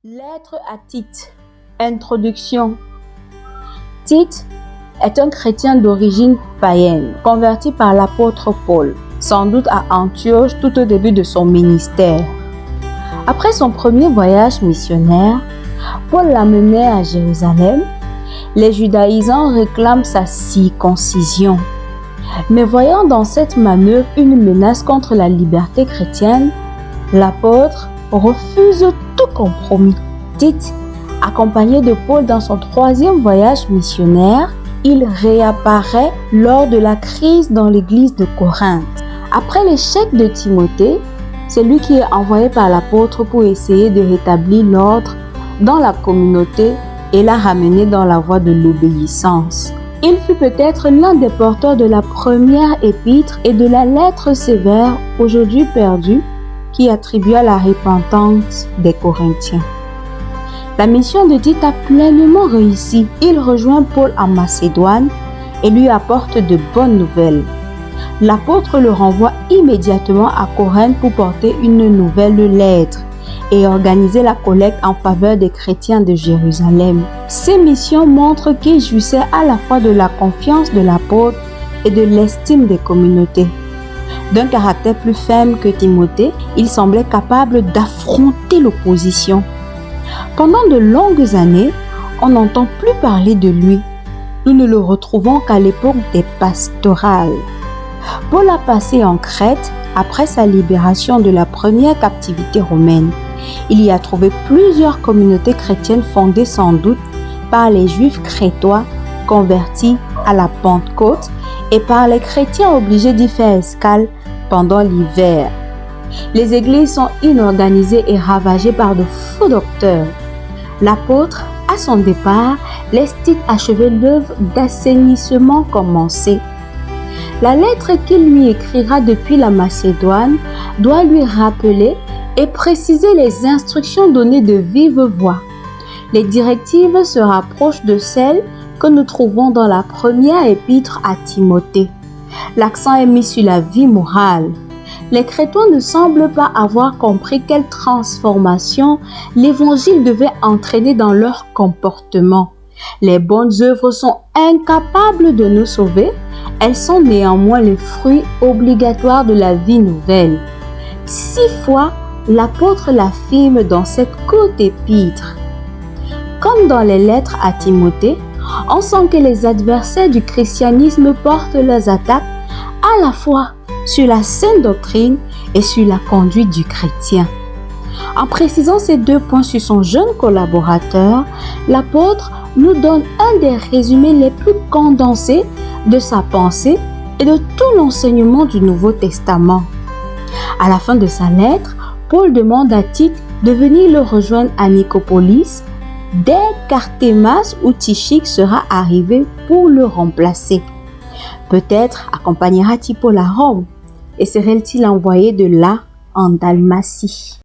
Lettre à Tite. Introduction. Tite est un chrétien d'origine païenne, converti par l'apôtre Paul, sans doute à Antioche tout au début de son ministère. Après son premier voyage missionnaire, Paul l'amenait à Jérusalem. Les judaïsants réclament sa circoncision. Mais voyant dans cette manœuvre une menace contre la liberté chrétienne, l'apôtre refuse tout compromis. Tite, accompagné de Paul dans son troisième voyage missionnaire, il réapparaît lors de la crise dans l'église de Corinthe. Après l'échec de Timothée, c'est lui qui est envoyé par l'apôtre pour essayer de rétablir l'ordre dans la communauté et la ramener dans la voie de l'obéissance. Il fut peut-être l'un des porteurs de la première épître et de la lettre sévère, aujourd'hui perdue, qui attribua la repentance des Corinthiens. La mission de Tite a pleinement réussi. Il rejoint Paul en Macédoine et lui apporte de bonnes nouvelles. L'apôtre le renvoie immédiatement à Corinthe pour porter une nouvelle lettre et organiser la collecte en faveur des chrétiens de Jérusalem. Ces missions montrent qu'il jouissait à la fois de la confiance de l'apôtre et de l'estime des communautés. D'un caractère plus ferme que Timothée, il semblait capable d'affronter l'opposition. Pendant de longues années, on n'entend plus parler de lui. Nous ne le retrouvons qu'à l'époque des pastorales. Paul a passé en Crète après sa libération de la première captivité romaine. Il y a trouvé plusieurs communautés chrétiennes fondées sans doute par les Juifs crétois convertis à la Pentecôte et par les chrétiens obligés d'y faire escale pendant l'hiver. Les églises sont inorganisées et ravagées par de faux docteurs. L'apôtre, à son départ, laisse Tite achever l'œuvre d'assainissement commencée. La lettre qu'il lui écrira depuis la Macédoine doit lui rappeler et préciser les instructions données de vive voix. Les directives se rapprochent de celles que nous trouvons dans la première épître à Timothée. L'accent est mis sur la vie morale. Les chrétiens ne semblent pas avoir compris quelle transformation l'évangile devait entraîner dans leur comportement. Les bonnes œuvres sont incapables de nous sauver, elles sont néanmoins les fruits obligatoires de la vie nouvelle. 6 fois, l'apôtre l'affirme dans cette courte épître. Comme dans les lettres à Timothée, on sent que les adversaires du christianisme portent leurs attaques à la fois sur la saine doctrine et sur la conduite du chrétien. En précisant ces 2 points sur son jeune collaborateur, l'apôtre nous donne un des résumés les plus condensés de sa pensée et de tout l'enseignement du Nouveau Testament. À la fin de sa lettre, Paul demande à Tite de venir le rejoindre à Nicopolis dès qu'Artémas ou Tychik sera arrivé pour le remplacer. Peut-être accompagnera-t-il Paul à Rome et serait-il envoyé de là en Dalmatie.